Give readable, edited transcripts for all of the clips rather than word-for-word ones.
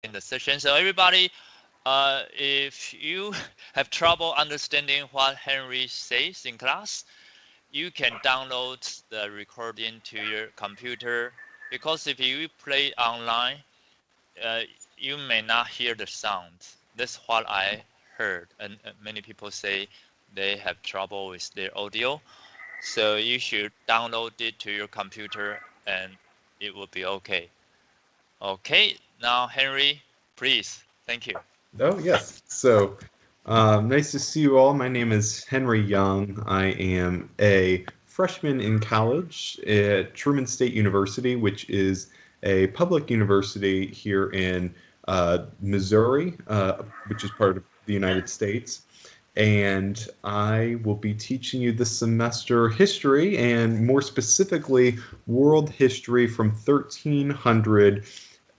in the session. So everybody, if you have trouble understanding what Henry says in class, you can download the recording to your computer, because if you play online, you may not hear the sound. That's what I heard, and many people say they have trouble with their audio. So you should download it to your computer and it will be okay. Okay, now Henry, please. Thank you. Oh, yes. So, nice to see you all. My name is Henry Young. I am a freshman in college at Truman State University, which is a public university here in Missouri, which is part of the United States. And I will be teaching you this semester history, and more specifically, world history from 1300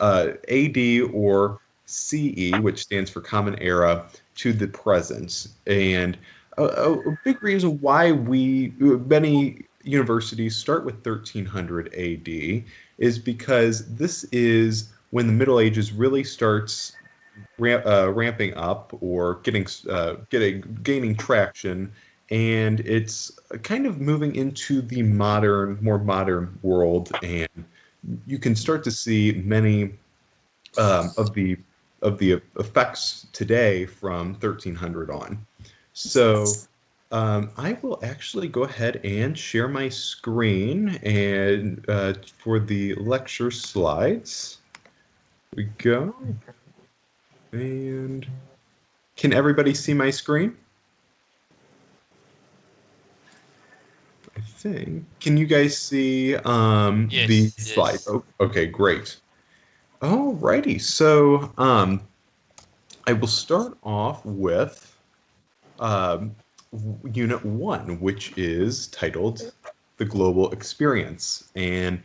AD or CE, which stands for Common Era, to the present. And a big reason why many universities start with 1300 AD is because this is when the Middle Ages really starts ramping up or gaining traction, and it's kind of moving into the more modern world, and you can start to see many of the effects today from 1300 on. So I will actually go ahead and share my screen and for the lecture slides. We go. And can everybody see my screen? I think. Can you guys see the slide? Yes. Oh, okay, great. Alrighty, so I will start off with um, Unit 1, which is titled The Global Experience. And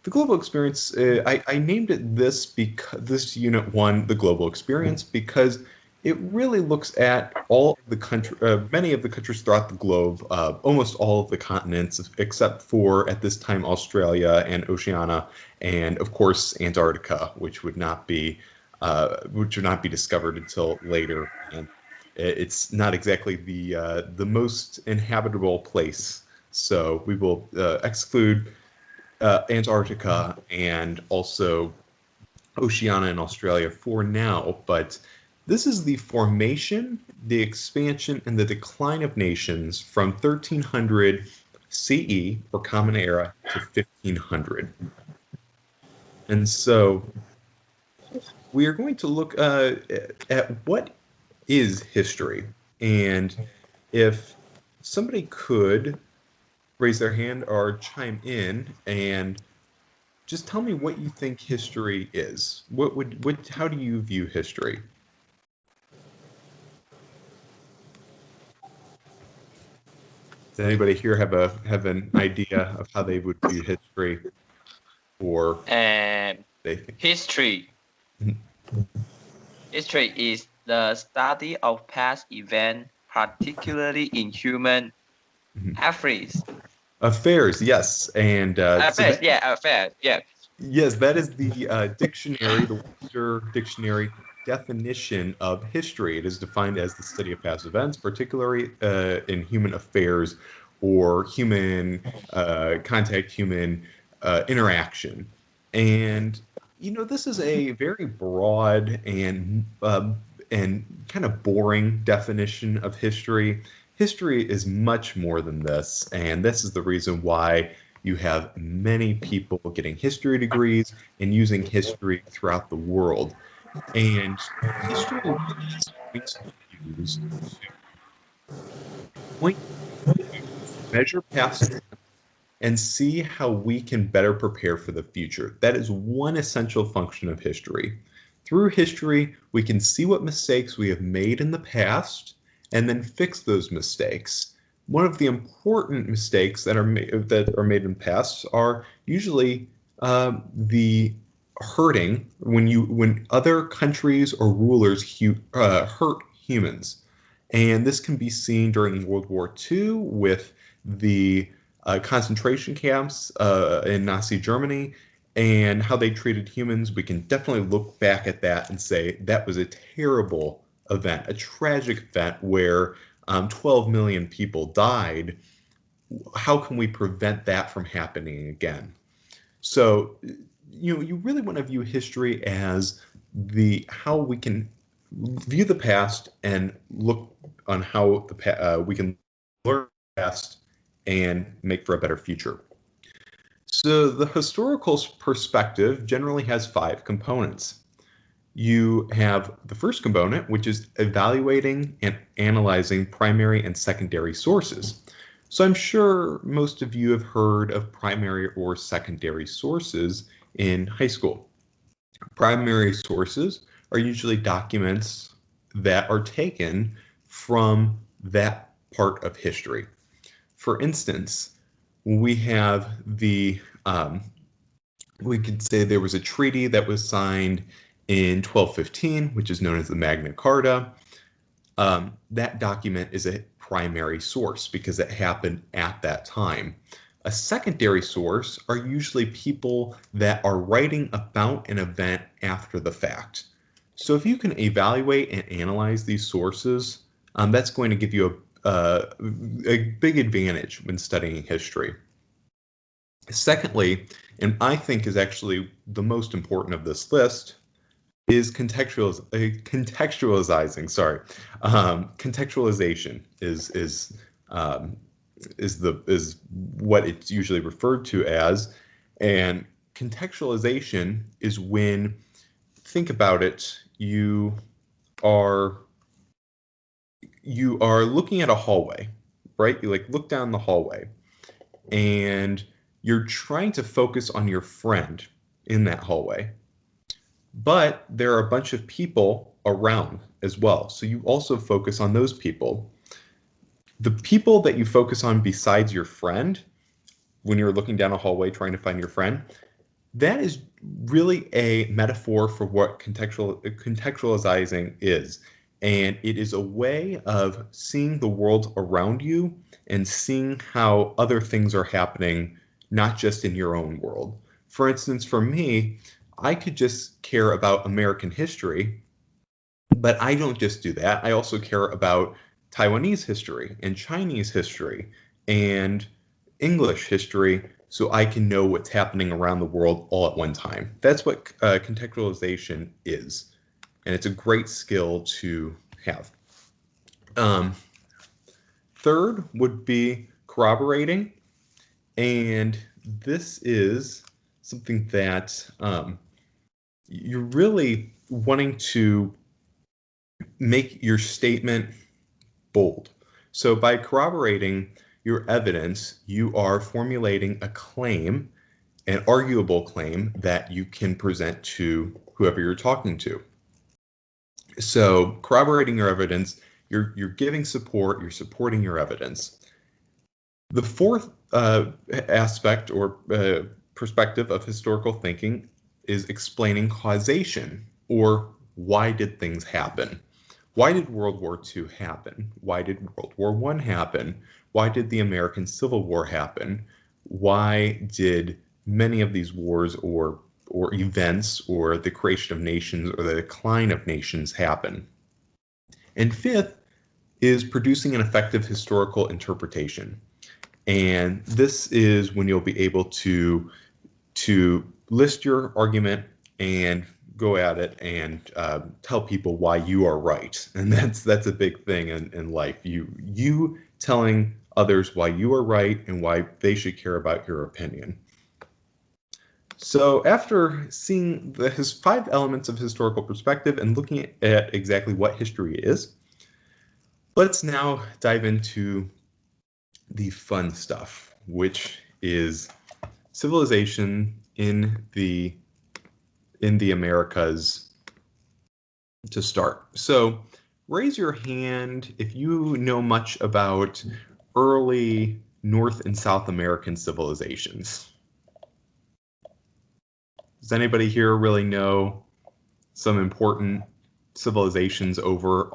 the global experience, I named it this Unit 1, The Global Experience, because it really looks at many of the countries throughout the globe, almost all of the continents, except for, at this time, Australia and Oceania, and of course Antarctica, which would not be discovered until later. And it's not exactly the most inhabitable place, so we will exclude Antarctica and also Oceania and Australia for now, but this is the formation, the expansion, and the decline of nations from 1300 CE, or Common Era, to 1500. And so we are going to look at what is history. And if somebody could raise their hand or chime in and just tell me what you think history is. How do you view history? Does anybody here have an idea of how they would view history, or they think? History. History is the study of past events, particularly in human affairs. Affairs, yes, and Affairs, affairs, yeah. Yes, that is the dictionary, the Webster Dictionary definition of history. It is defined as the study of past events, particularly in human affairs or human contact, human interaction. And this is a very broad and kind of boring definition of history. History is much more than this, and this is the reason why you have many people getting history degrees and using history throughout the world. And history is used to measure past and see how we can better prepare for the future. That is one essential function of history. Through history, we can see what mistakes we have made in the past and then fix those mistakes. One of the important mistakes that are made in the past are usually the hurting when other countries or rulers hurt humans, and this can be seen during World War II with the concentration camps in Nazi Germany, and how they treated humans, we can definitely look back at that and say that was a terrible event, a tragic event where 12 million people died. How can we prevent that from happening again? So, you really want to view history as how we can view the past and look on how we can learn the past and make for a better future. So the historical perspective generally has 5 components. You have the first component, which is evaluating and analyzing primary and secondary sources. So I'm sure most of you have heard of primary or secondary sources in high school. Primary sources are usually documents that are taken from that part of history. For instance, we have we could say there was a treaty that was signed in 1215, which is known as the Magna Carta. That document is a primary source because it happened at that time. A secondary source are usually people that are writing about an event after the fact. So if you can evaluate and analyze these sources, that's going to give you a big advantage when studying history. Secondly, and I think is actually the most important of this list, is contextualizing. Sorry, contextualization is what it's usually referred to as, and contextualization is when, think about it, you are looking at a hallway, right? You look down the hallway, and you're trying to focus on your friend in that hallway. But there are a bunch of people around as well. So you also focus on those people. The people that you focus on besides your friend, when you're looking down a hallway trying to find your friend, that is really a metaphor for what contextualizing is. And it is a way of seeing the world around you and seeing how other things are happening, not just in your own world. For instance, for me, I could just care about American history, but I don't just do that. I also care about Taiwanese history and Chinese history and English history, so I can know what's happening around the world all at one time. That's what contextualization is, and it's a great skill to have. Third would be corroborating, and this is something that you're really wanting to make your statement bold. So by corroborating your evidence, you are formulating a claim, an arguable claim that you can present to whoever you're talking to. So corroborating your evidence, you're giving support, you're supporting your evidence. The fourth aspect or perspective of historical thinking is explaining causation, or why did things happen? Why did World War II happen? Why did World War I happen? Why did the American Civil War happen? Why did many of these wars or events or the creation of nations or the decline of nations happen? And fifth is producing an effective historical interpretation. And this is when you'll be able to list your argument and go at it and tell people why you are right. And that's a big thing in life. You telling others why you are right and why they should care about your opinion. So after seeing his 5 elements of historical perspective and looking at exactly what history is, let's now dive into the fun stuff, which is civilization in the Americas to start. So raise your hand if you know much about early North and South American civilizations. Does anybody here really know some important civilizations over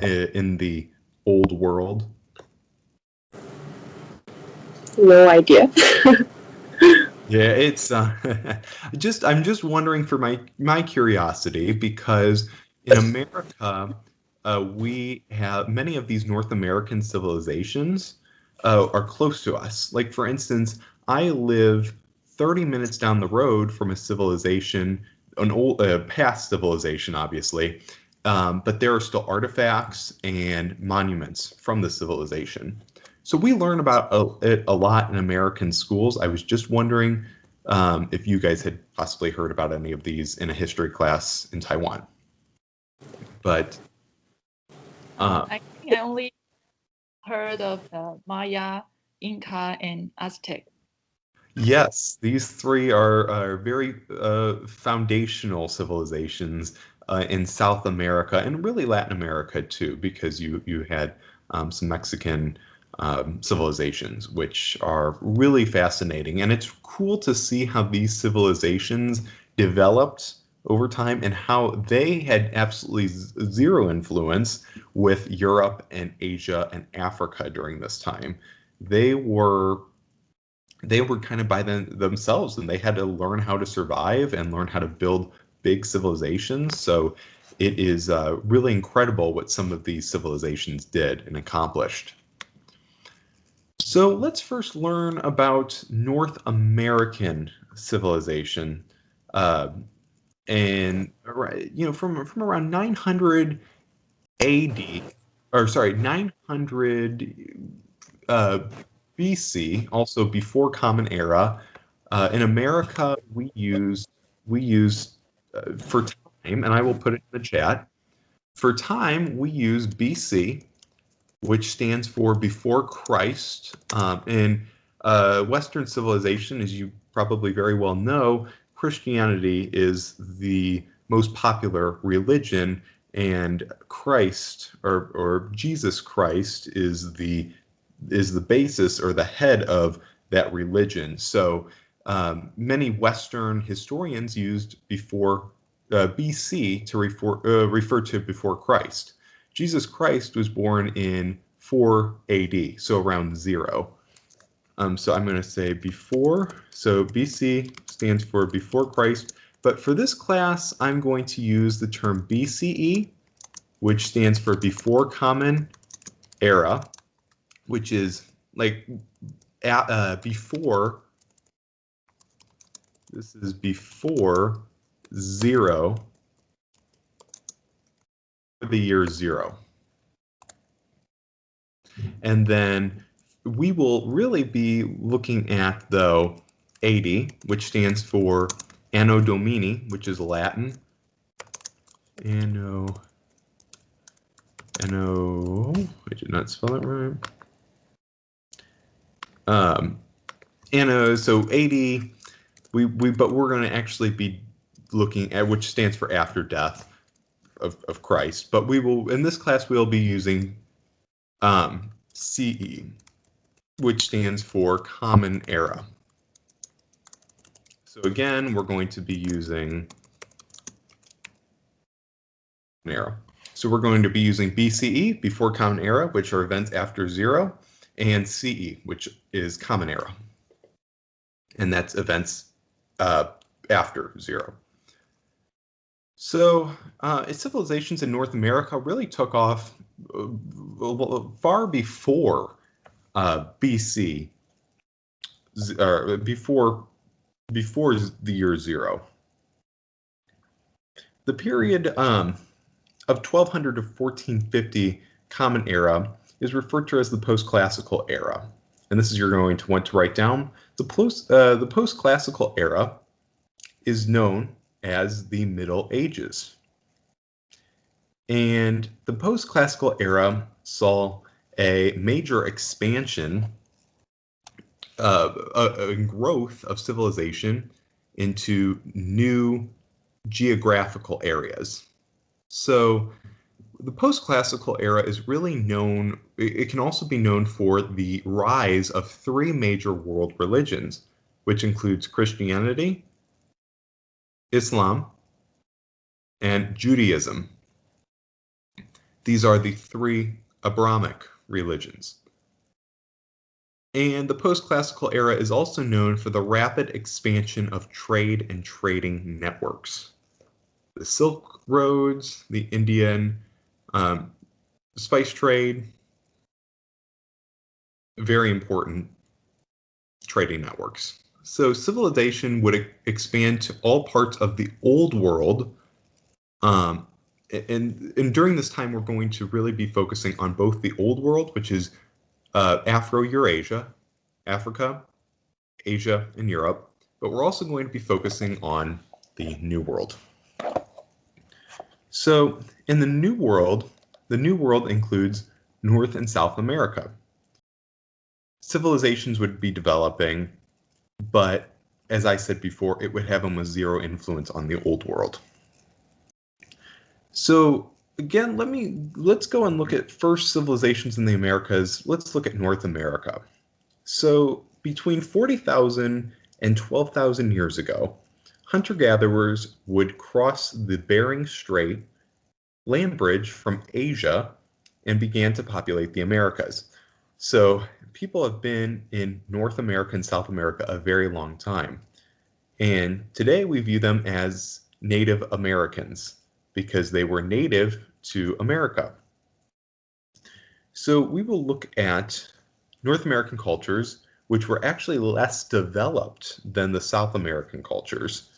in the old world? No idea. Yeah, it's I'm just wondering for my curiosity because in America we have many of these North American civilizations are close to us. Like for instance, I live 30 minutes down the road from a civilization, an old past civilization, obviously, but there are still artifacts and monuments from the civilization. So we learn about it a lot in American schools. I was just wondering if you guys had possibly heard about any of these in a history class in Taiwan. But I think I only heard of Maya, Inca, and Aztec. yes, these three are very foundational civilizations in South America and really Latin America too, because you had some Mexican civilizations, which are really fascinating. And it's cool to see how these civilizations developed over time and how they had absolutely zero influence with Europe and Asia and Africa during this time. They were kind of by themselves, and they had to learn how to survive and learn how to build big civilizations. So it is really incredible what some of these civilizations did and accomplished. So let's first learn about North American civilization, and from around 900 AD, or sorry, 900 BC, also before Common Era. In America, we use for time, and I will put it in the chat. For time, we use BC, which stands for before Christ. In Western civilization, as you probably very well know, Christianity is the most popular religion, and Christ or Jesus Christ is the basis or the head of that religion. So many Western historians used before BC to refer to before Christ. Jesus Christ was born in 4 AD, so around 0. So I'm going to say before. So BC stands for before Christ. But for this class, I'm going to use the term BCE, which stands for before Common Era, which is like before. This is before 0, the year 0. And then we will really be looking at, though, 80, which stands for Anno Domini, which is Latin. Anno, I did not spell it right. Anno, so 80, but we're going to actually be looking at, which stands for after death of Christ. But we will, in this class, we'll be using CE, which stands for Common Era. So again, we're going to be using Era. So we're going to be using BCE, before Common Era, which are events after 0, and CE, which is Common Era. And that's events after 0. So civilizations in North America really took off far before BC, or before the year 0. The period of 1200 to 1450 Common Era is referred to as the post-classical era. And this is you're going to want to write down. The post-classical era is known as the Middle Ages. And the post-classical era saw a major expansion growth of civilization into new geographical areas. So the post-classical era is really known, it can also be known for the rise of 3 major world religions, which includes Christianity, Islam, and Judaism. These are the 3 Abrahamic religions. And the post-classical era is also known for the rapid expansion of trade and trading networks. The Silk Roads, the Indian spice trade, very important trading networks. So civilization would expand to all parts of the old world. And during this time, we're going to really be focusing on both the old world, which is Afro-Eurasia, Africa, Asia, and Europe, but we're also going to be focusing on the New World. So in the New World includes North and South America. Civilizations would be developing, but as I said before, it would have almost zero influence on the Old World. So again, let's go and look at first civilizations in the Americas. Let's look at North America. So between 40,000 and 12,000 years ago, hunter-gatherers would cross the Bering Strait land bridge from Asia and began to populate the Americas. So people have been in North America and South America a very long time. And today we view them as Native Americans because they were native to America. So we will look at North American cultures, which were actually less developed than the South American cultures,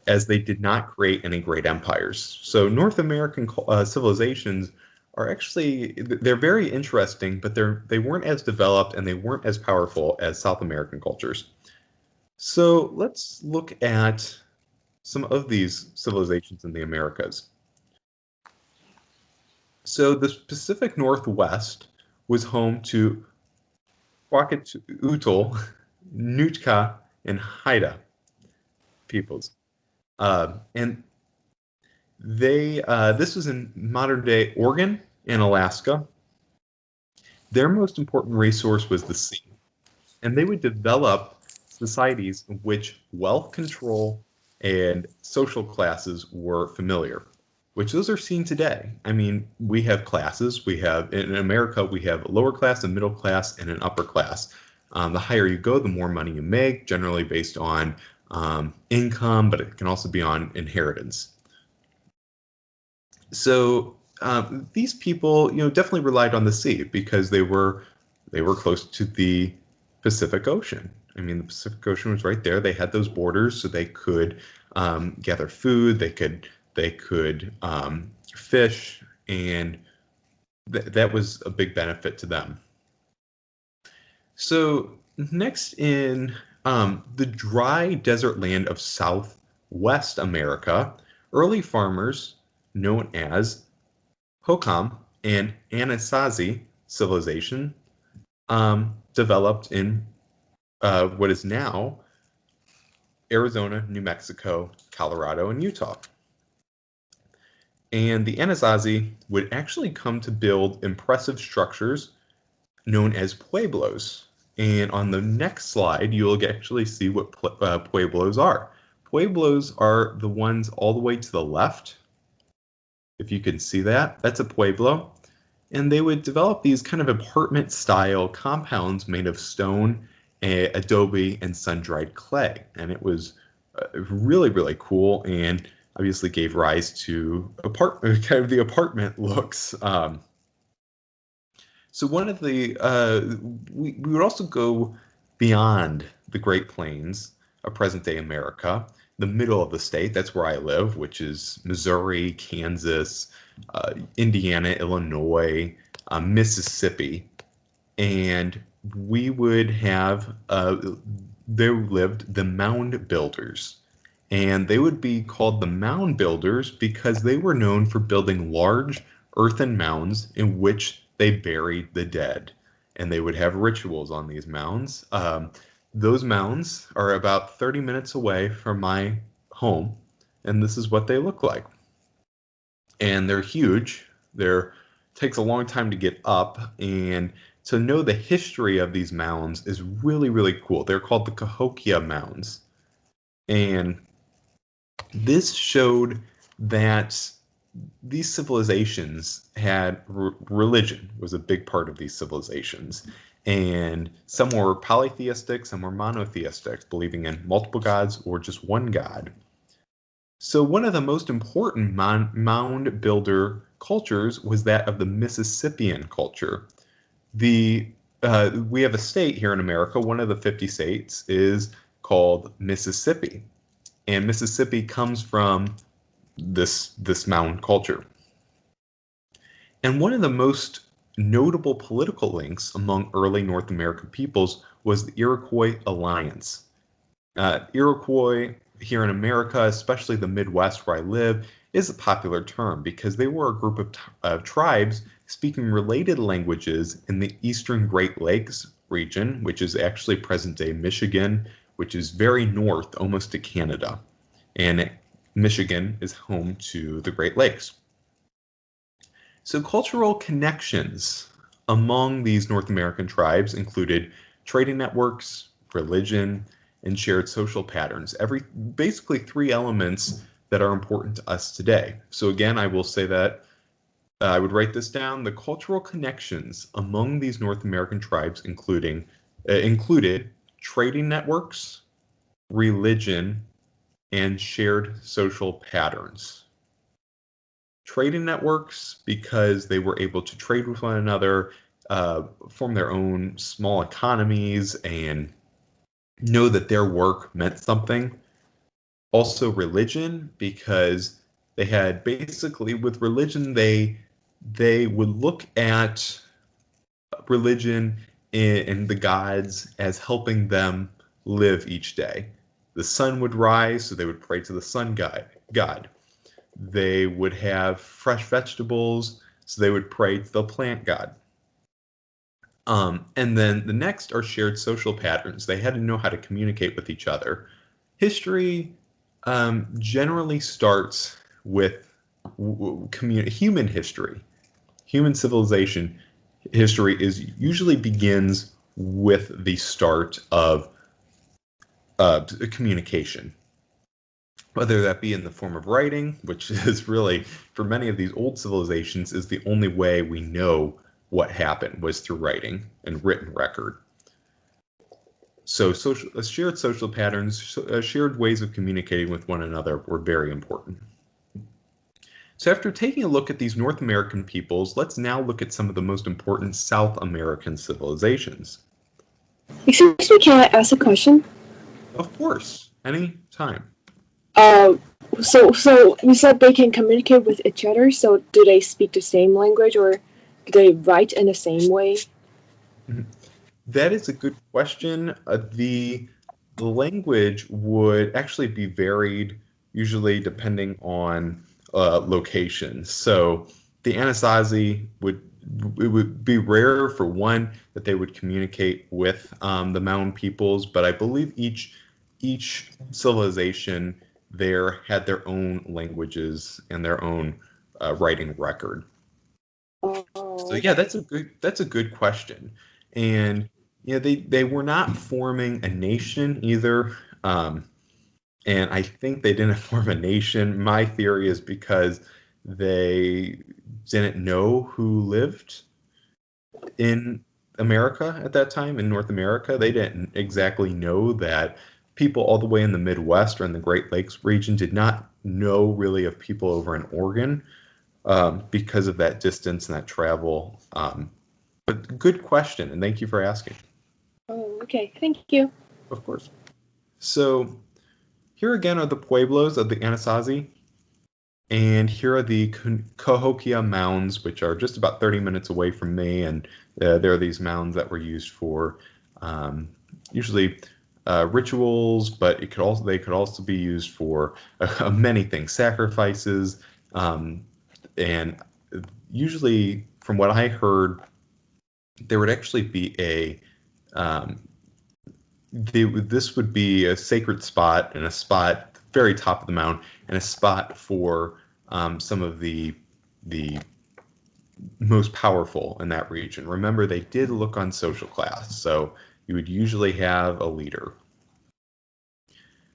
as they did not create any great empires. So North American civilizations are actually, they're very interesting, but they weren't as developed and they weren't as powerful as South American cultures. So let's look at some of these civilizations in the Americas. So the Pacific Northwest was home to Huacatl, Nootka, and Haida peoples. And this was in modern-day Oregon and Alaska. Their most important resource was the sea, and they would develop societies in which wealth control and social classes were familiar, which those are seen today. I mean, we have classes. In America, we have a lower class, a middle class, and an upper class. The higher you go, the more money you make, generally based on income, but it can also be on inheritance. So these people, definitely relied on the sea because they were close to the Pacific Ocean. I mean, the Pacific Ocean was right there. They had those borders, so they could gather food. They could fish, and that was a big benefit to them. So next in the dry desert land of Southwest America, early farmers known as Hocom and Anasazi civilization developed in what is now Arizona, New Mexico, Colorado, and Utah. And the Anasazi would actually come to build impressive structures known as Pueblos. And on the next slide, you'll actually see what Pueblos are. Pueblos are the ones all the way to the left. If you can see that, that's a Pueblo. And they would develop these kind of apartment-style compounds made of stone, adobe, and sun-dried clay. And it was really, really cool, and obviously gave rise to kind of the apartment looks. So one of the we would also go beyond the Great Plains of present-day America, the middle of the state. That's where I live, which is Missouri, Kansas, Indiana, Illinois, Mississippi, and we would have there lived the Mound Builders. And they would be called the Mound Builders because they were known for building large earthen mounds in which they buried the dead. And they would have rituals on these mounds. Those mounds are about 30 minutes away from my home, and this is what they look like. And they're huge. Takes a long time to get up, and to know the history of these mounds is really, really cool. They're called the Cahokia Mounds. And this showed that these civilizations had religion was a big part of these civilizations. And some were polytheistic, some were monotheistic, believing in multiple gods or just one god. So one of the most important mound builder cultures was that of the Mississippian culture. We have a state here in America, one of the 50 states is called Mississippi. And Mississippi comes from this mound culture. And one of the most notable political links among early North American peoples was the Iroquois Alliance. Iroquois here in America, especially the Midwest where I live, is a popular term because they were a group of tribes speaking related languages in the eastern Great Lakes region, which is actually present-day Michigan, which is very north, almost to Canada. And Michigan is home to the Great Lakes. So cultural connections among these North American tribes included trading networks, religion, and shared social patterns. Basically 3 elements that are important to us today. So again, I will say that I would write this down. The cultural connections among these North American tribes included trading networks, religion, and shared social patterns. Trading networks because they were able to trade with one another, form their own small economies, and know that their work meant something. Also religion because they had basically, with religion, they would look at religion and the gods as helping them live each day. The sun would rise, so they would pray to the sun god. They would have fresh vegetables, so they would pray to the plant god. And then the next are shared social patterns. They had to know how to communicate with each other. History generally starts with human history. Human civilization history usually begins with the start of communication. Whether that be in the form of writing, which is really, for many of these old civilizations, is the only way we know what happened was through writing and written record. So shared social patterns, shared ways of communicating with one another were very important. So after taking a look at these North American peoples, let's now look at some of the most important South American civilizations. Excuse me, can I ask a question? Of course, any time. So you said they can communicate with each other, so do they speak the same language or do they write in the same way? That is a good question. The language would actually be varied, usually depending on location. So the Anasazi it would be rare for one that they would communicate with the Mound peoples, but I believe each civilization there had their own languages and their own writing record. So yeah, that's a good question. And they were not forming a nation either. And I think they didn't form a nation. My theory is because they didn't know who lived in America at that time, in North America. They didn't exactly know that people all the way in the Midwest or in the Great Lakes region did not know really of people over in Oregon because of that distance and that travel. But good question, and thank you for asking. Oh, okay. Thank you. Of course. So here again are the Pueblos of the Anasazi, and here are the Cahokia Mounds, which are just about 30 minutes away from me, and there are these mounds that were used for usually rituals, but they could also be used for many things, sacrifices, and usually, from what I heard, there would actually be this would be a sacred spot and a spot at the very top of the mound and a spot for some of the most powerful in that region. Remember, they did look on social class, so you would usually have a leader.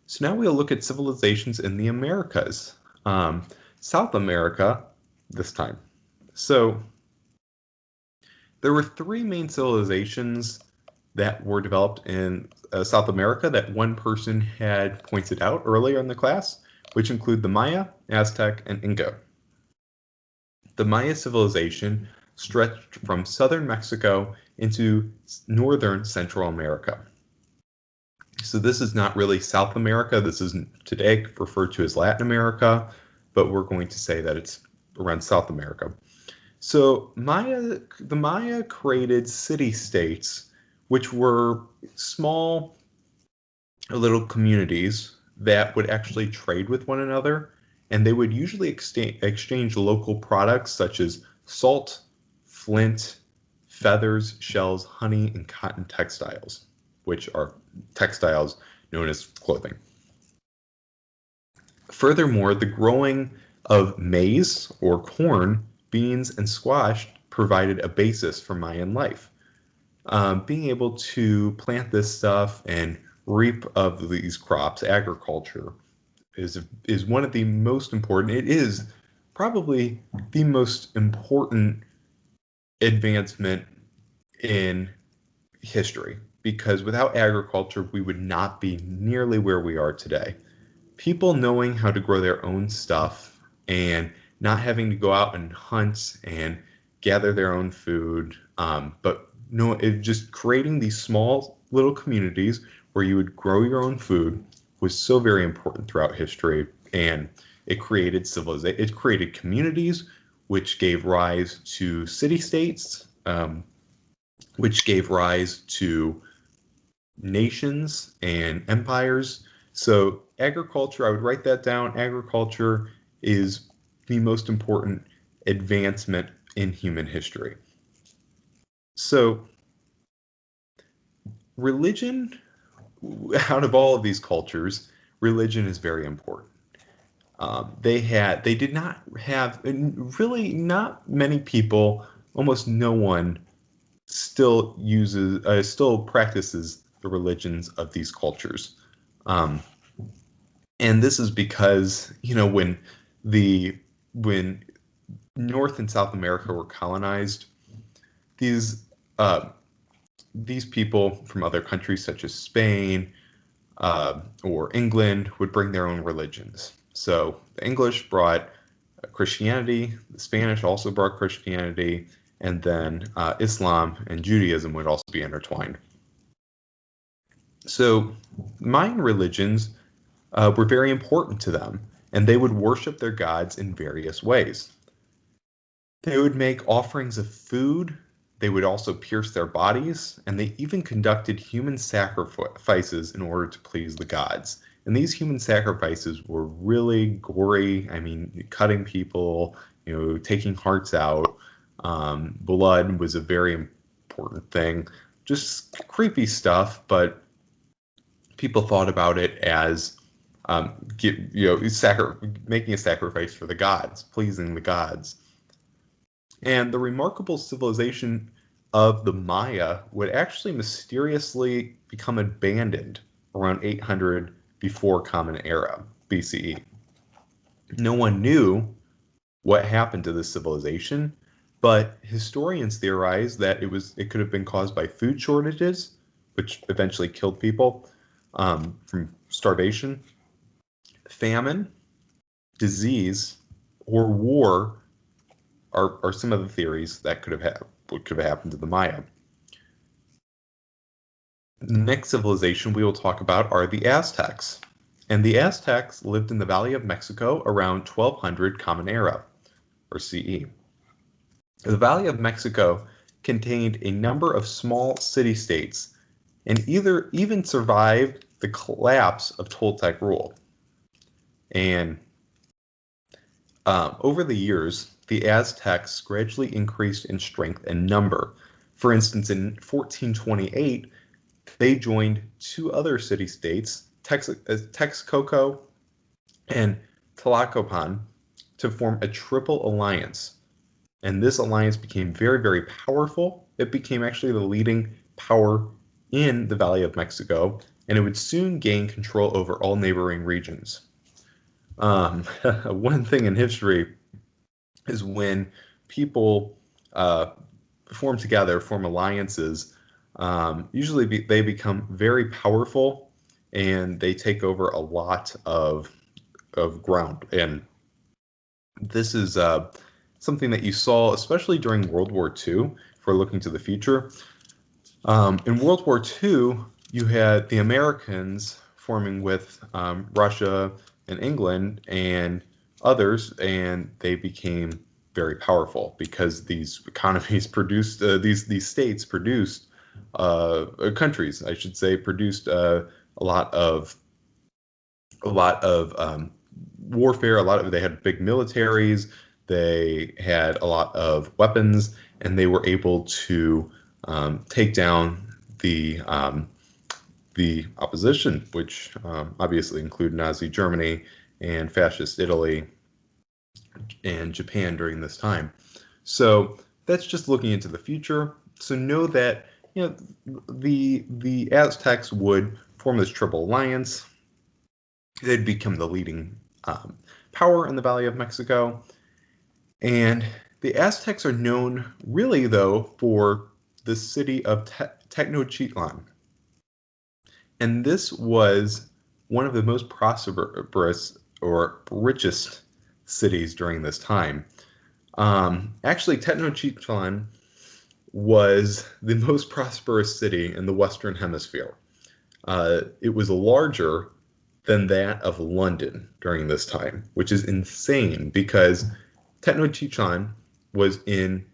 So now we'll look at civilizations in the Americas. South America this time. So There were three main civilizations that were developed in South America that one person had pointed out earlier in the class, which include the Maya, Aztec, and Inca. The Maya civilization stretched from southern Mexico into northern Central America. So this is not really South America. This isn't today referred to as Latin America, but we're going to say that it's around South America. So the Maya created city-states, which were small little communities that would actually trade with one another, and they would usually exchange local products such as salt, flint, feathers, shells, honey, and cotton textiles, which are textiles known as clothing. Furthermore, the growing of maize or corn, beans, and squash provided a basis for Mayan life. Being able to plant this stuff and reap of these crops, agriculture, is one of the most important. It is probably the most important advancement in history, because without agriculture, we would not be nearly where we are today. People knowing how to grow their own stuff and not having to go out and hunt and gather their own food, but just creating these small little communities where you would grow your own food was so very important throughout history, and it created civilization. It created communities, which gave rise to city-states, which gave rise to nations and empires. So agriculture, I would write that down. Agriculture is the most important advancement in human history. So religion, out of all of these cultures, religion is very important. They did not have, really not many people, almost no one still practices the religions of these cultures. And this is because, when North and South America were colonized, these people from other countries such as Spain or England would bring their own religions. So the English brought Christianity, the Spanish also brought Christianity, and then Islam and Judaism would also be intertwined. So Mayan religions were very important to them, and they would worship their gods in various ways. They would make offerings of food. They would also pierce their bodies, and they even conducted human sacrifices in order to please the gods. And these human sacrifices were really gory. I mean, cutting people, taking hearts out. Blood was a very important thing. Just creepy stuff, but people thought about it as making a sacrifice for the gods, pleasing the gods. And the remarkable civilization of the Maya would actually mysteriously become abandoned around 800 before Common Era, BCE. No one knew what happened to this civilization, but historians theorize that it could have been caused by food shortages, which eventually killed people from starvation, famine, disease, or war are some of the theories that could have happened to the Maya. The next civilization we will talk about are the Aztecs. And the Aztecs lived in the Valley of Mexico around 1200 Common Era, or CE. The Valley of Mexico contained a number of small city-states and even survived the collapse of Toltec rule. And over the years, the Aztecs gradually increased in strength and number. For instance, in 1428, they joined two other city-states, Texcoco and Tlacopan, to form a triple alliance. And this alliance became very, very powerful. It became actually the leading power in the Valley of Mexico, and it would soon gain control over all neighboring regions. One thing in history is when people form together, form alliances, usually they become very powerful, and they take over a lot of ground. And this is something that you saw, especially during World War II, if we're looking to the future. In World War II, you had the Americans forming with Russia and England and others, and they became very powerful because these economies produced, these states produced, countries, I should say, produced a lot of warfare. They had big militaries, they had a lot of weapons, and they were able to take down the opposition, which obviously include Nazi Germany and fascist Italy and Japan during this time. So that's just looking into the future. So know that the Aztecs would form this triple alliance. They'd become the leading power in the Valley of Mexico. And the Aztecs are known really, though, for the city of Tenochtitlan. And this was one of the most prosperous or richest cities during this time. Actually, Tenochtitlan was the most prosperous city in the Western Hemisphere. It was larger than that of London during this time, which is insane because Tenochtitlan was in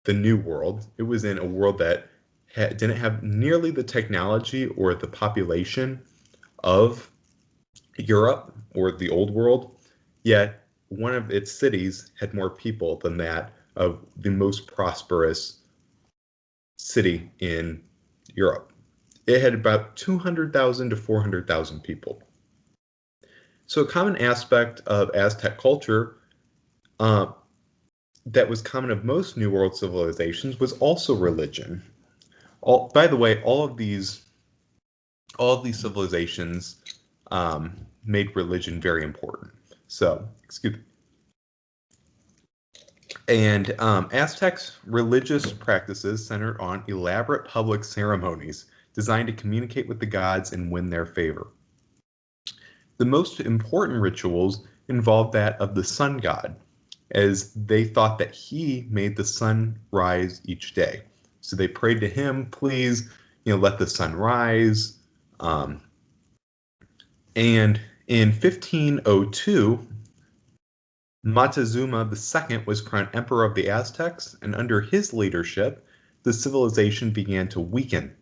the New World. It was in a world that didn't have nearly the technology or the population of Europe or the Old World, yet one of its cities had more people than that of the most prosperous city in Europe. It had about 200,000 to 400,000 people. So a common aspect of Aztec culture that was common of most New World civilizations was also religion. By the way, all of these civilizations made religion very important. So, excuse me. And Aztecs' religious practices centered on elaborate public ceremonies designed to communicate with the gods and win their favor. The most important rituals involved that of the sun god, as they thought that he made the sun rise each day. So they prayed to him, please, let the sun rise. And in 1502, Montezuma II was crowned emperor of the Aztecs, and under his leadership, the civilization began to weaken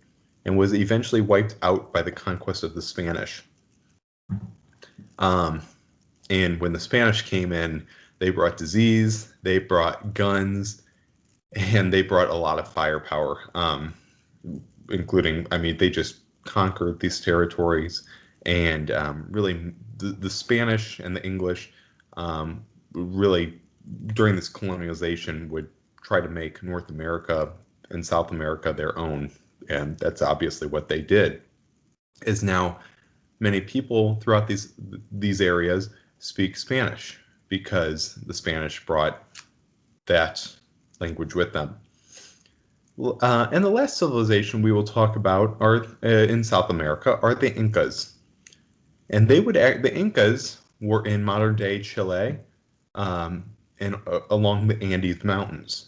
and was eventually wiped out by the conquest of the Spanish. And when the Spanish came in, they brought disease, they brought guns, and they brought a lot of firepower, including, they just conquered these territories. And really, the Spanish and the English really, during this colonialization, would try to make North America and South America their own. And that's obviously what they did. Is now many people throughout these areas speak Spanish because the Spanish brought that language with them. And the last civilization we will talk about are in South America are the Incas. And the Incas were in modern day Chile and along the Andes Mountains.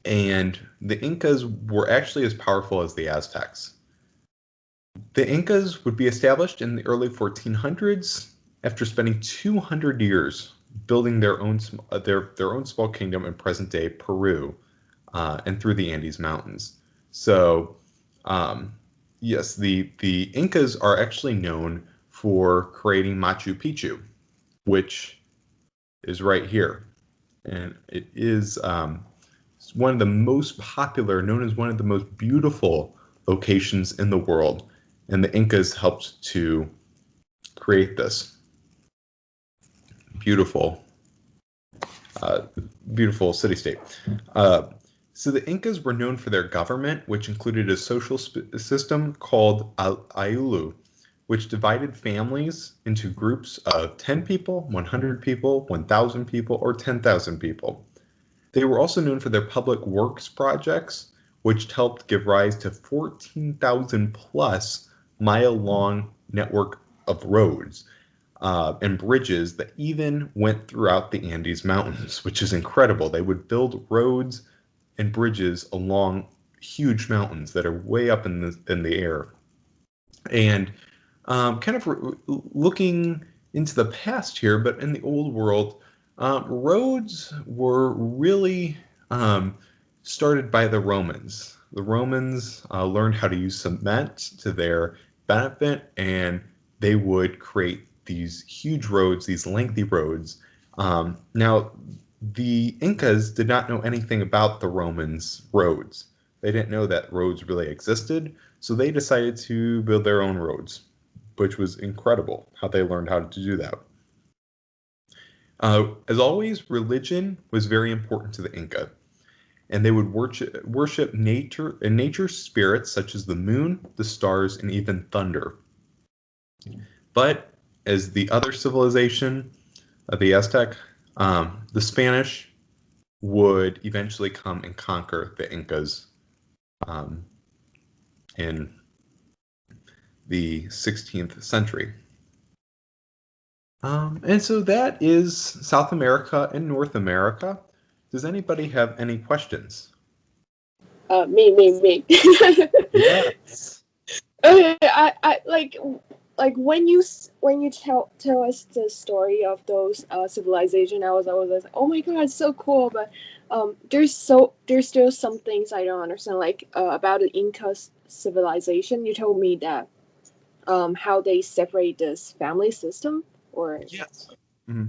And the Incas were actually as powerful as the Aztecs. The Incas would be established in the early 1400s after spending 200 years building their own small kingdom in present-day Peru and through the Andes Mountains. So, yes, the Incas are actually known for creating Machu Picchu, which is right here. And it is one of the most popular, known as one of the most beautiful locations in the world. And the Incas helped to create this beautiful city-state. So the Incas were known for their government, which included a social system called Aiulu, which divided families into groups of 10 people, 100 people, 1,000 people, or 10,000 people. They were also known for their public works projects, which helped give rise to 14,000 plus mile-long network of roads and bridges that even went throughout the Andes Mountains, which is incredible. They would build roads and bridges along huge mountains that are way up in the air. And kind of looking into the past here, but in the old world, roads were really started by the Romans. The Romans learned how to use cement to their benefit, and they would create these huge roads, these lengthy roads. Now, the Incas did not know anything about the Romans' roads. They didn't know that roads really existed, so they decided to build their own roads, which was incredible how they learned how to do that. As always, religion was very important to the Inca, and they would worship nature spirits such as the moon, the stars, and even thunder. But as the other civilization, the Aztec, the Spanish would eventually come and conquer the Incas in the 16th century. And so that is South America and North America. Does anybody have any questions? Me. Yes. Okay, I like when you tell us the story of those civilization, I was always like, oh my god, it's so cool. But there's still some things I don't understand, like about the Inca civilization. You told me that how they separate this family system, or Yes. Mm-hmm.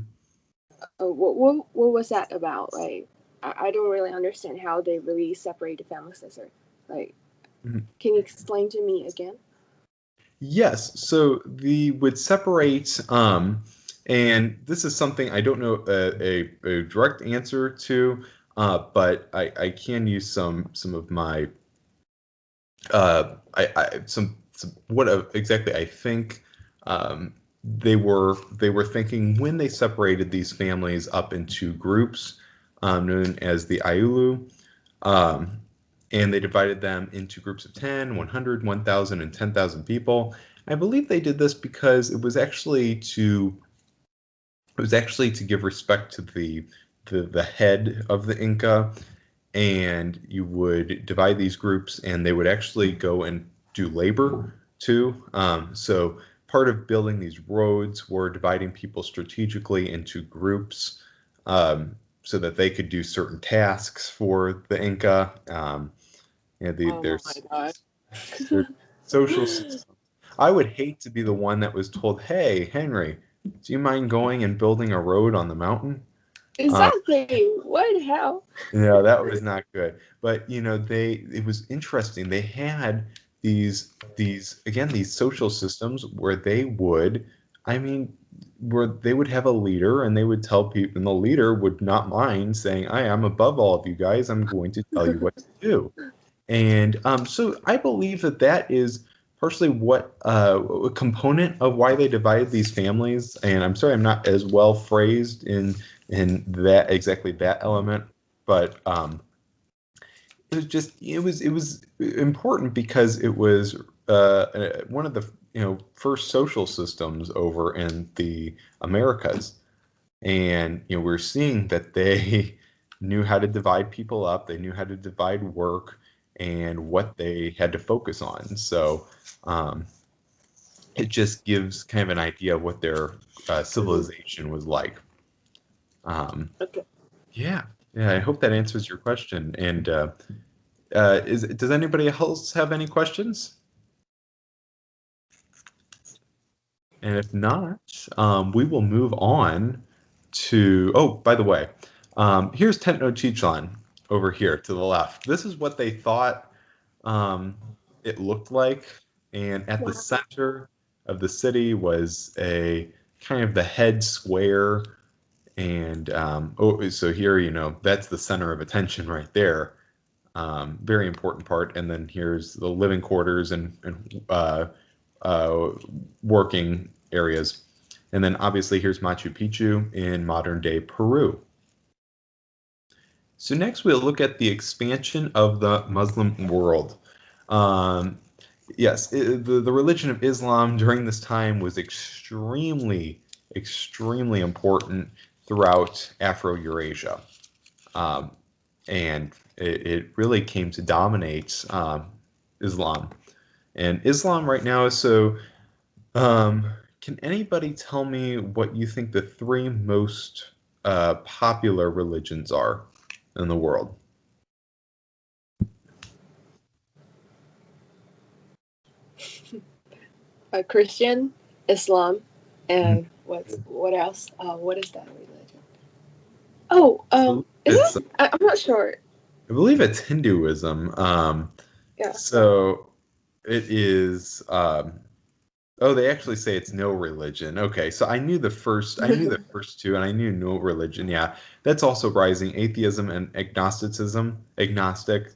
what was that about? Like I don't really understand how they really separate the family system. Like, can you explain to me again? Yes, so the would separate, and this is something I don't know a direct answer to, but I can use some of my some what exactly I think they were thinking when they separated these families up into groups known as the Aiulu. And they divided them into groups of 10, 100, 1,000, and 10,000 people. I believe they did this because it was actually to give respect to the head of the Inca, and you would divide these groups, and they would actually go and do labor too. So part of building these roads were dividing people strategically into groups so that they could do certain tasks for the Inca. Their social system. I would hate to be the one that was told, "Hey, Henry, do you mind going and building a road on the mountain?" Exactly. What the hell? Yeah, that was not good. But it was interesting. They had these social systems where they would, where they would have a leader and they would tell people, and the leader would not mind saying, "I am above all of you guys. I'm going to tell you what to do." And so I believe that is partially what a component of why they divided these families. And I'm sorry I'm not as well phrased in that exactly that element, but it was important because it was one of the first social systems over in the Americas. And we're seeing that they knew how to divide people up, they knew how to divide work and what they had to focus on. So it just gives kind of an idea of what their civilization was like. Okay. Yeah, I hope that answers your question. And does anybody else have any questions? And if not, we will move on to. Oh, by the way, here's Tenochtitlan over here to the left. This is what they thought it looked like, and at the center of the city was a kind of the head square, and so here, that's the center of attention right there. Very important part. And then here's the living quarters and working areas. And then obviously here's Machu Picchu in modern day Peru. So next we'll look at the expansion of the Muslim world. Yes, the religion of Islam during this time was extremely important throughout Afro-Eurasia. And it really came to dominate Islam. And Islam right now is so... can anybody tell me what you think the three most popular religions are in the world? Christian, Islam, and what else? What is that religion? Oh, is it? I'm not sure. I believe it's Hinduism. Yeah. So it is. Oh, they actually say it's no religion. Okay, so I knew the first two, and I knew no religion. Yeah, that's also rising. Atheism and agnosticism. Agnostic,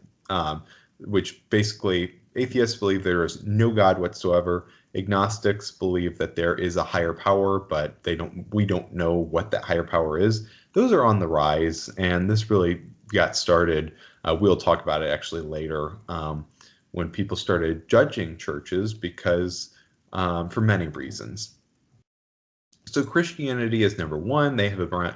which basically atheists believe there is no God whatsoever. Agnostics believe that there is a higher power, but we don't know what that higher power is. Those are on the rise, and this really got started. We'll talk about it actually later, when people started judging churches because for many reasons. So Christianity is number one.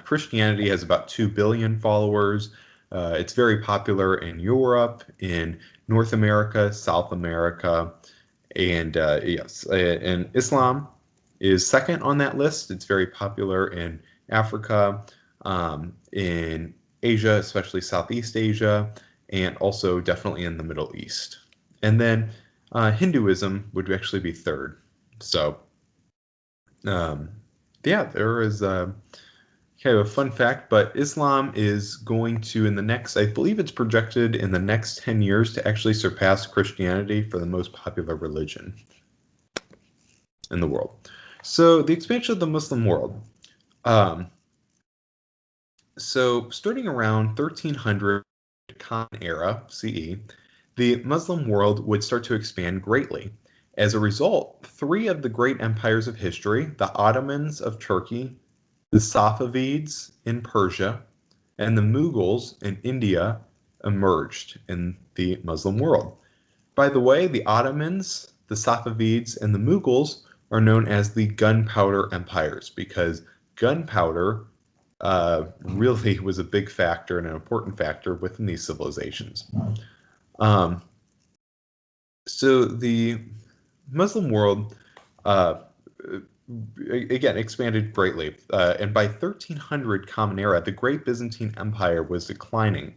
Christianity has about 2 billion followers. It's very popular in Europe, in North America, South America, and and Islam is second on that list. It's very popular in Africa, in Asia, especially Southeast Asia, and also definitely in the Middle East. And then Hinduism would actually be third. So, yeah, there is kind of a fun fact, but Islam is going to, I believe it's projected in the next 10 years to actually surpass Christianity for the most popular religion in the world. So the expansion of the Muslim world. So starting around 1300 Common Era CE, the Muslim world would start to expand greatly. As a result, three of the great empires of history, the Ottomans of Turkey, the Safavids in Persia, and the Mughals in India, emerged in the Muslim world. By the way, the Ottomans, the Safavids, and the Mughals are known as the Gunpowder Empires because gunpowder really was a big factor and an important factor within these civilizations. So the Muslim world, again, expanded greatly. And by 1300 Common Era, the Great Byzantine Empire was declining.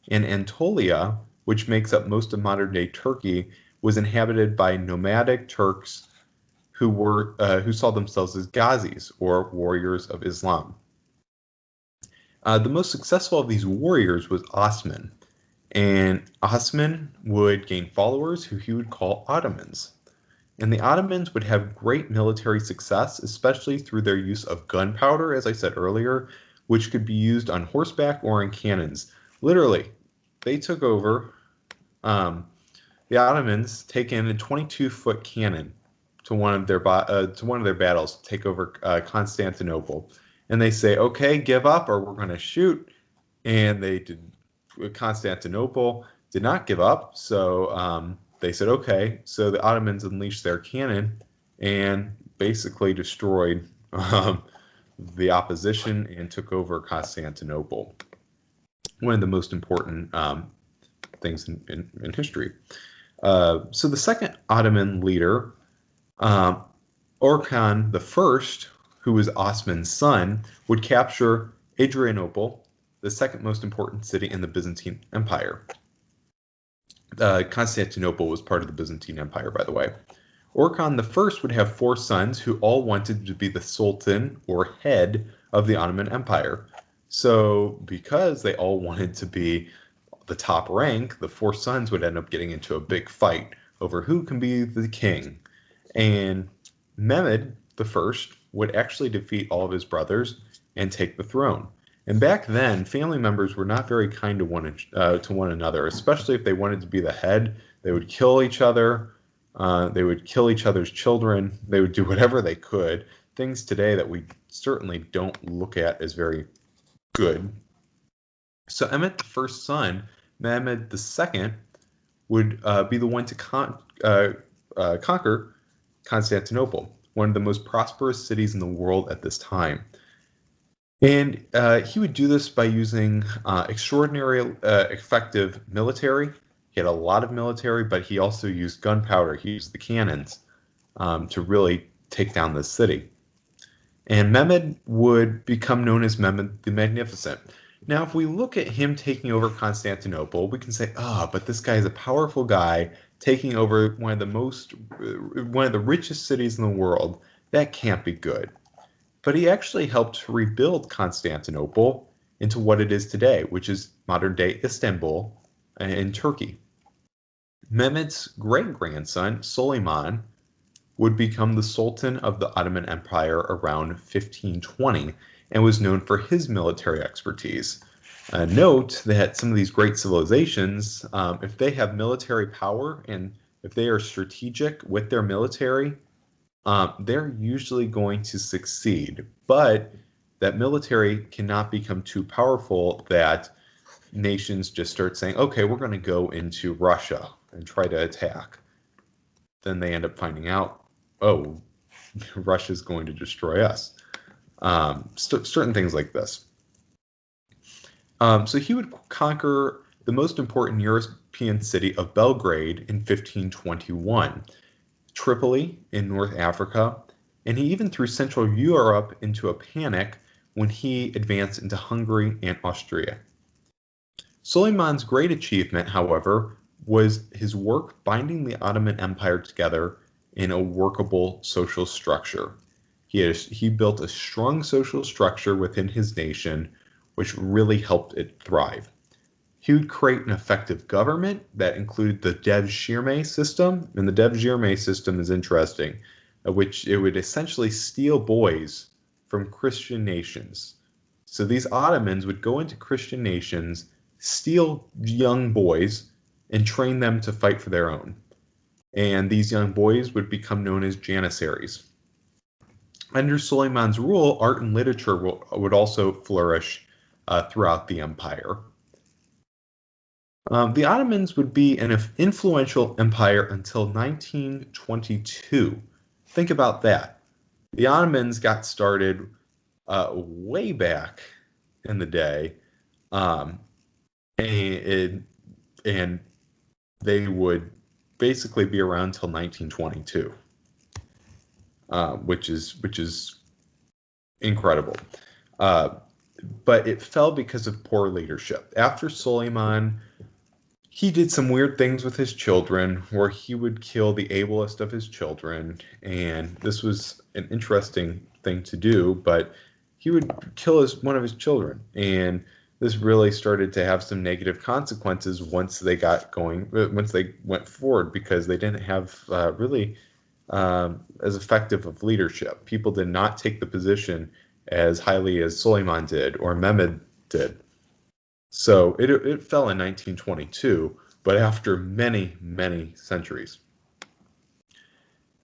And Anatolia, which makes up most of modern-day Turkey, was inhabited by nomadic Turks who saw themselves as Ghazis, or warriors of Islam. The most successful of these warriors was Osman. And Osman would gain followers who he would call Ottomans. And the Ottomans would have great military success, especially through their use of gunpowder, as I said earlier, which could be used on horseback or in cannons. Literally, they took over, the Ottomans take in a 22-foot cannon to one of their battles to take over Constantinople. And they say, okay, give up or we're going to shoot. And Constantinople did not give up, so they said, okay. So the Ottomans unleashed their cannon and basically destroyed the opposition and took over Constantinople. One of the most important things in history. So the second Ottoman leader, Orkhan I, who was Osman's son, would capture Adrianople, the second most important city in the Byzantine Empire. Constantinople was part of the Byzantine Empire, by the way. Orkhan I would have 4 sons who all wanted to be the Sultan, or head, of the Ottoman Empire. So because they all wanted to be the top rank, the 4 sons would end up getting into a big fight over who can be the king. And Mehmed I would actually defeat all of his brothers and take the throne. And back then, family members were not very kind to one another, especially if they wanted to be the head. They would kill each other. They would kill each other's children. They would do whatever they could. Things today that we certainly don't look at as very good. So Mehmed I's son, Mehmed II, would be the one to conquer Constantinople, one of the most prosperous cities in the world at this time. And he would do this by using extraordinary effective military. He had a lot of military, but he also used gunpowder. He used the cannons to really take down this city. And Mehmed would become known as Mehmed the Magnificent. Now, if we look at him taking over Constantinople, we can say, but this guy is a powerful guy taking over one of the richest cities in the world. That can't be good. But he actually helped to rebuild Constantinople into what it is today, which is modern-day Istanbul in Turkey. Mehmed's great-grandson, Suleiman, would become the Sultan of the Ottoman Empire around 1520 and was known for his military expertise. Note that some of these great civilizations, if they have military power and if they are strategic with their military, they're usually going to succeed. But that military cannot become too powerful that nations just start saying, okay, we're going to go into Russia and try to attack. Then they end up finding out, Russia's going to destroy us. Certain things like this. So he would conquer the most important European city of Belgrade in 1521, Tripoli in North Africa, and he even threw Central Europe into a panic when he advanced into Hungary and Austria. Suleiman's great achievement, however, was his work binding the Ottoman Empire together in a workable social structure. He built a strong social structure within his nation, which really helped it thrive. He would create an effective government that included the devshirme system, and the devshirme system is interesting, which it would essentially steal boys from Christian nations. So these Ottomans would go into Christian nations, steal young boys, and train them to fight for their own. And these young boys would become known as janissaries. Under Suleiman's rule, art and literature would also flourish throughout the empire. The Ottomans would be an influential empire until 1922. Think about that. The Ottomans got started way back in the day, and they would basically be around until 1922, which is incredible. But it fell because of poor leadership. After Suleiman, he did some weird things with his children where he would kill the ablest of his children. And this was an interesting thing to do, but he would kill one of his children. And this really started to have some negative consequences once they went forward, because they didn't have really as effective of leadership. People did not take the position as highly as Suleiman did or Mehmed did. So it fell in 1922, but after many, many centuries.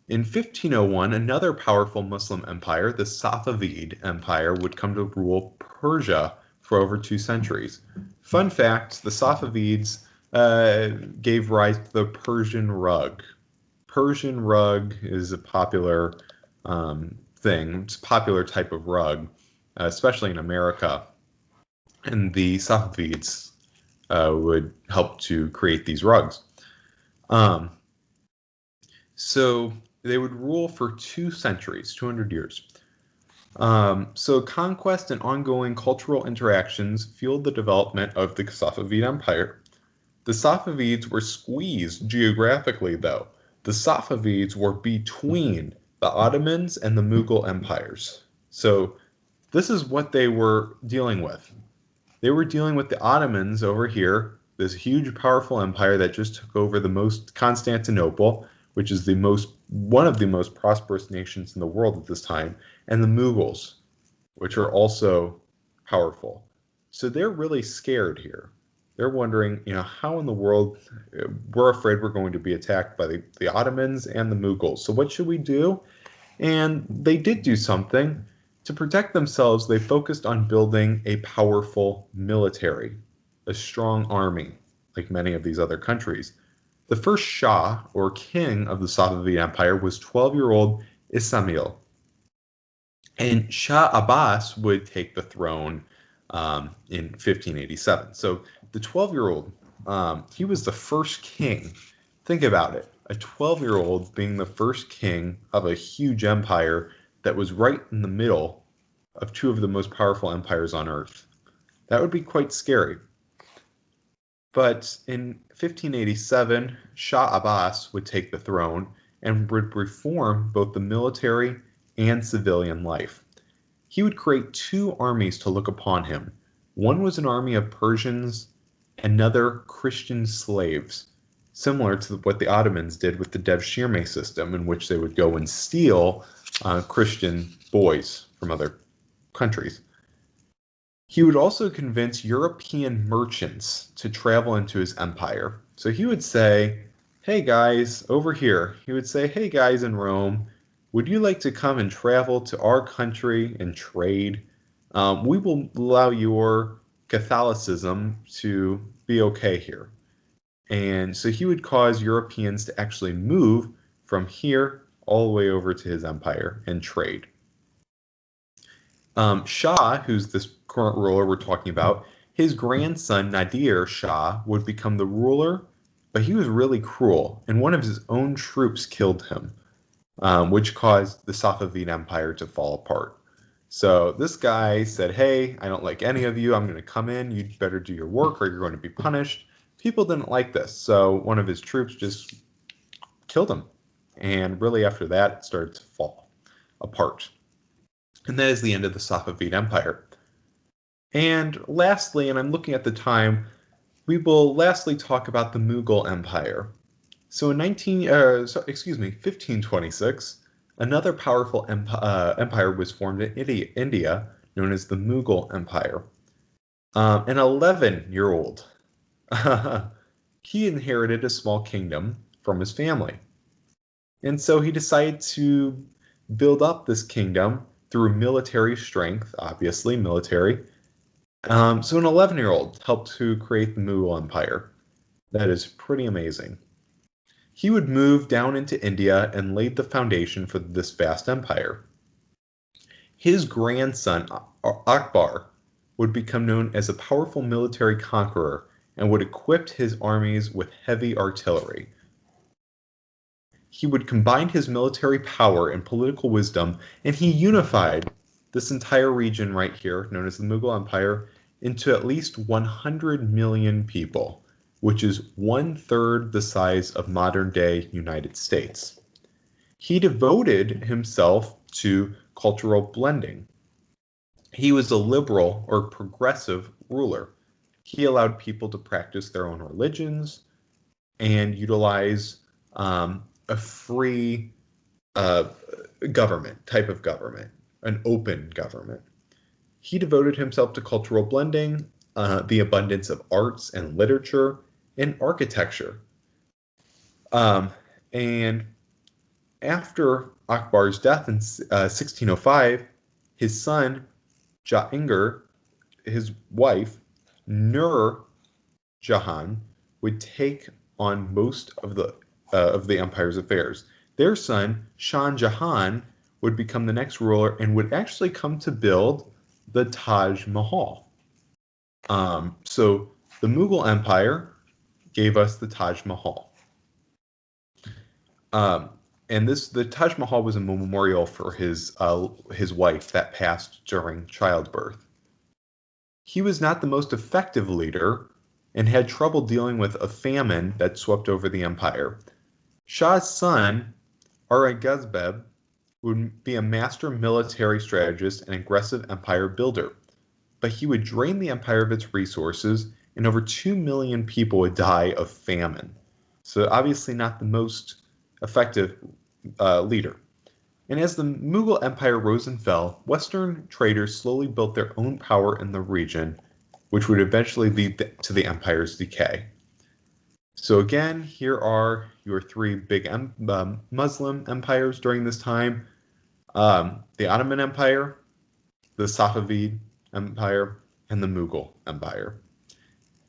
In 1501, another powerful Muslim empire, the Safavid Empire, would come to rule Persia for over 2 centuries. Fun fact, the Safavids gave rise to the Persian rug. Persian rug is a popular thing. It's a popular type of rug, especially in America. And the Safavids would help to create these rugs. So they would rule for 2 centuries, 200 years. So conquest and ongoing cultural interactions fueled the development of the Safavid Empire. The Safavids were squeezed geographically, though. The Safavids were between the Ottomans and the Mughal empires. So this is what they were dealing with. They were dealing with the Ottomans over here, this huge, powerful empire that just took over Constantinople, which is one of the most prosperous nations in the world at this time, and the Mughals, which are also powerful. So they're really scared here. They're wondering, how in the world we're afraid we're going to be attacked by the Ottomans and the Mughals. So what should we do? And they did do something. To protect themselves, they focused on building a powerful military. a strong army, like many of these other countries. The first Shah, or king of the Safavid Empire, was 12-year-old Ismail. And Shah Abbas would take the throne in 1587. So the 12-year-old, he was the first king. Think about it. A 12-year-old being the first king of a huge empire that was right in the middle of two of the most powerful empires on earth. That would be quite scary. But in 1587, Shah Abbas would take the throne and would reform both the military and civilian life. He would create two armies to look upon him. One was an army of Persians, another Christian slaves, similar to what the Ottomans did with the Devshirme system, in which they would go and steal Christian boys from other countries. He would also convince European merchants to travel into his empire. So he would say, hey guys, over here, he would say, hey guys in Rome, would you like to come and travel to our country and trade? We will allow your Catholicism to be okay here. And so he would cause Europeans to actually move from here all the way over to his empire and trade. Shah, who's this current ruler we're talking about, his grandson Nadir Shah would become the ruler, but he was really cruel, and one of his own troops killed him, which caused the Safavid Empire to fall apart. So this guy said, hey, I don't like any of you. I'm going to come in. You'd better do your work or you're going to be punished. People didn't like this, so one of his troops just killed him. And really after that, it started to fall apart. And that is the end of the Safavid Empire. And lastly, and I'm looking at the time, we will lastly talk about the Mughal Empire. So in 1526, another powerful empire was formed in India, known as the Mughal Empire. An 11-year-old, he inherited a small kingdom from his family. And so he decided to build up this kingdom through military strength, obviously military. So an 11-year-old helped to create the Mughal Empire. That is pretty amazing. He would move down into India and laid the foundation for this vast empire. His grandson, Akbar, would become known as a powerful military conqueror and would equip his armies with heavy artillery. He would combine his military power and political wisdom, and he unified this entire region right here, known as the Mughal Empire, into at least 100 million people, which is 1/3 the size of modern-day United States. He devoted himself to cultural blending. He was a liberal or progressive ruler. He allowed people to practice their own religions and utilize a free government, type of government, an open government. He devoted himself to cultural blending, the abundance of arts and literature, and architecture. And after Akbar's death in 1605, his son, Jahangir, his wife, Nur Jahan, would take on most of the empire's affairs. Their son, Shah Jahan, would become the next ruler and would actually come to build the Taj Mahal. So the Mughal Empire gave us the Taj Mahal. And the Taj Mahal was a memorial for his wife that passed during childbirth. He was not the most effective leader and had trouble dealing with a famine that swept over the empire. Shah's son, Aurangzeb, would be a master military strategist and aggressive empire builder, but he would drain the empire of its resources, and over 2 million people would die of famine. So obviously not the most effective leader. And as the Mughal Empire rose and fell, Western traders slowly built their own power in the region, which would eventually lead to the empire's decay. So again, here are your three big Muslim empires during this time. The Ottoman Empire, the Safavid Empire, and the Mughal Empire.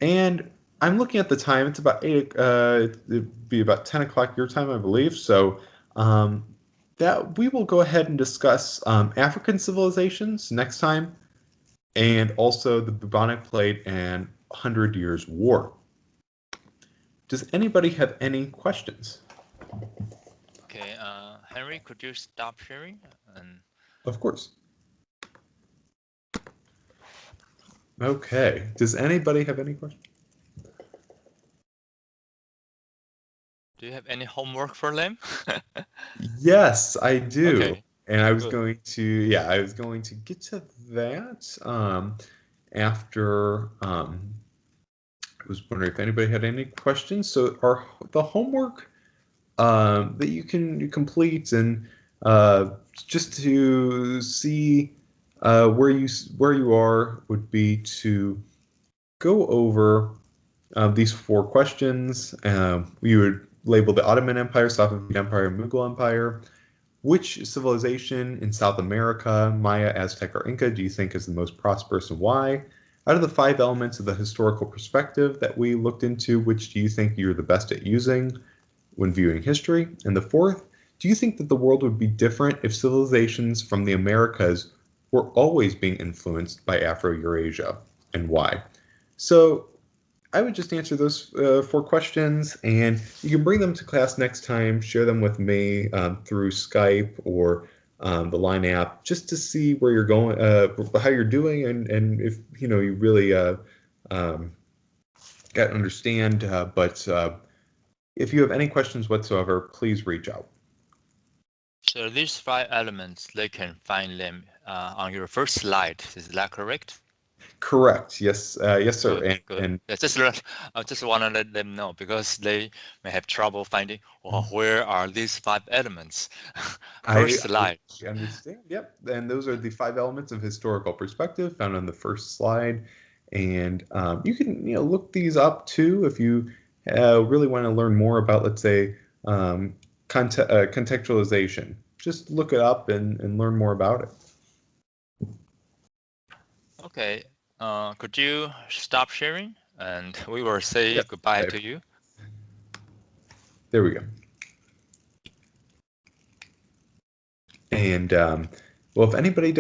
And I'm looking at the time. It's about 8. It'd be about 10 o'clock your time, I believe. So that we will go ahead and discuss African civilizations next time, and also the bubonic plague and 100 Years' War. Does anybody have any questions? Okay, Henry, could you stop sharing? And Of course. Okay. Does anybody have any questions? do you have any homework for them? Yes, I do. Okay. And I was Good. going to, I was going to get to that after I was wondering if anybody had any questions. So the homework that you can complete and just to see where you are would be to go over these 4 questions. You would label the Ottoman Empire, Safavid Empire, Mughal Empire. Which civilization in South America, Maya, Aztec, or Inca, do you think is the most prosperous and why? Out of the 5 elements of the historical perspective that we looked into, which do you think you're the best at using when viewing history? And the 4th, do you think that the world would be different if civilizations from the Americas were always being influenced by Afro-Eurasia, and why? So I would just answer those 4 questions, and you can bring them to class next time, share them with me through Skype or the Line app, just to see where you're going, how you're doing, and if you really understand. But if you have any questions whatsoever, please reach out. So these 5 elements, they can find them on your first slide. Is that correct? Correct. Yes. Yes, sir. Good, good. And I just want to let them know because they may have trouble finding, well, where are these 5 elements? First slide. I understand. Yep. And those are the 5 elements of historical perspective found on the first slide. And you can look these up too if you really want to learn more about, let's say, contextualization. Just look it up and learn more about it. Okay. Could you stop sharing? And we will say goodbye to you. There we go. And well, if anybody